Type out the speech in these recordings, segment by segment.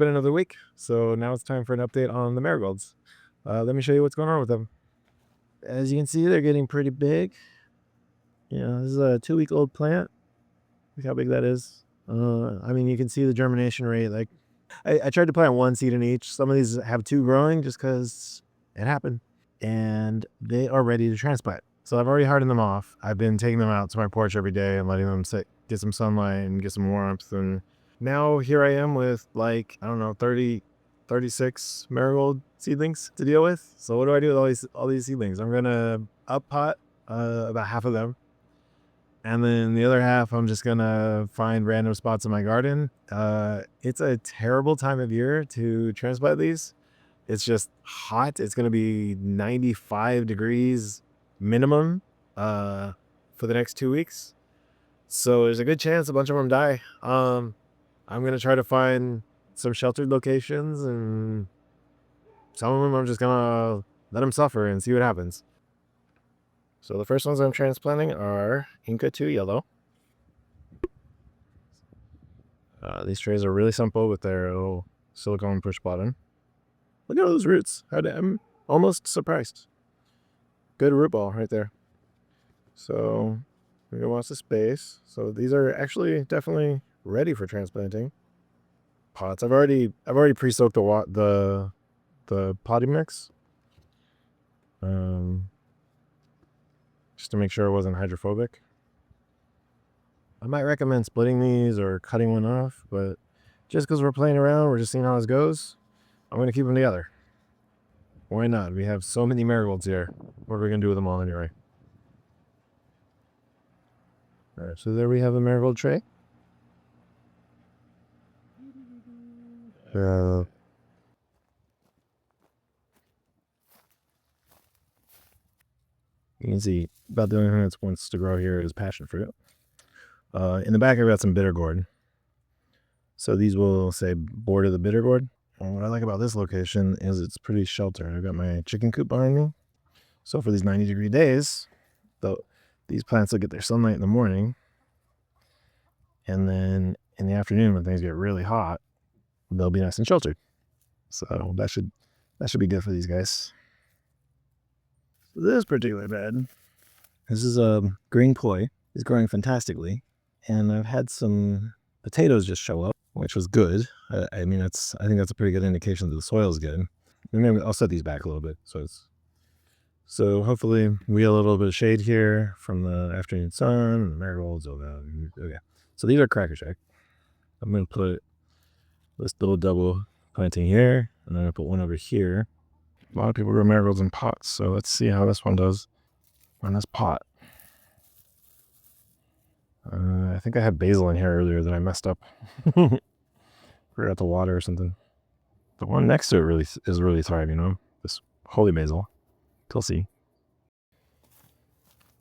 been another week, so now it's time for an update on the marigolds. Let me show you what's going on with them. As you can see, they're getting pretty big. This is a 2-week-old plant. Look how big that is. I mean, you can see the germination rate. Like, I tried to plant 1 seed in each. Some of these have 2 growing just because it happened. And they are ready to transplant. So I've already hardened them off. I've been taking them out to my porch every day and letting them get some sunlight and get some warmth. And now here I am with, like, I don't know, 36 marigold seedlings to deal with. So what do I do with all these seedlings? I'm gonna up pot about half of them, and then the other half I'm just gonna find random spots in my garden. It's a terrible time of year to transplant these. It's just hot. It's gonna be 95 degrees minimum for the next 2 weeks. So there's a good chance a bunch of them die. I'm gonna try to find some sheltered locations, and some of them I'm just gonna let them suffer and see what happens. So the first ones I'm transplanting are Inca 2 Yellow. These trays are really simple with their little silicone push button. Look at those roots. I'm almost surprised. Good root ball right there. So we're gonna watch the space. So these are actually definitely ready for transplanting. Pots. I've already pre-soaked the potting mix, just to make sure it wasn't hydrophobic. I might recommend splitting these or cutting one off, but just because we're playing around, we're just seeing how this goes. I'm gonna keep them together. Why not? We have so many marigolds here. What are we gonna do with them all anyway? All right, so there we have the marigold tray. You can see about the only thing that wants to grow here is passion fruit. In the back, I've got some bitter gourd. So these will say border the bitter gourd. And what I like about this location is it's pretty sheltered. I've got my chicken coop behind me. So for these 90-degree days, these plants will get their sunlight in the morning. And then in the afternoon, when things get really hot, they'll be nice and sheltered. So that should be good for these guys. This particular bed, this is a green koi. It's growing fantastically, and I've had some potatoes just show up, which was good. I think that's a pretty good indication that the soil is good. And maybe I'll set these back a little bit, so hopefully we get a little bit of shade here from the afternoon sun and the marigolds. Okay, so these are Cracker Jack. I'm gonna put this little double planting here, and then I put one over here. A lot of people grow marigolds in pots, so let's see how this one does on this pot. I think I had basil in here earlier that I messed up. Forgot to water or something. The one next to it is really thriving, this holy basil. We'll see.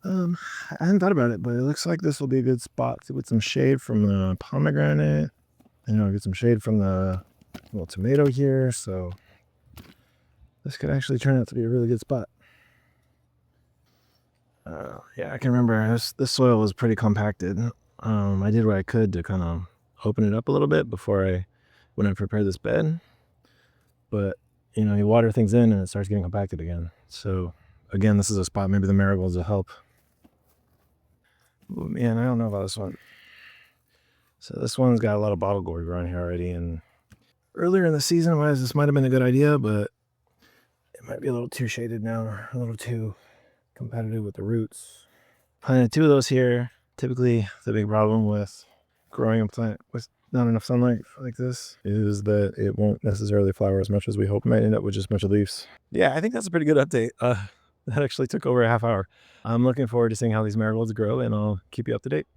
I hadn't thought about it, but it looks like this will be a good spot to put some shade from the pomegranate. Get some shade from the little tomato here. So this could actually turn out to be a really good spot. Yeah, I can remember this soil was pretty compacted. I did what I could to kind of open it up a little bit when I prepared this bed. But you water things in and it starts getting compacted again. So again, this is a spot maybe the marigolds will help. Oh, man, I don't know about this one. So this one's got a lot of bottle gourd growing here already, and earlier in the season, this might have been a good idea, but it might be a little too shaded now, a little too competitive with the roots. Planted 2 of those here. Typically, the big problem with growing a plant with not enough sunlight like this is that it won't necessarily flower as much as we hope. It might end up with just a bunch of leaves. Yeah, I think that's a pretty good update. That actually took over a half hour. I'm looking forward to seeing how these marigolds grow, and I'll keep you up to date.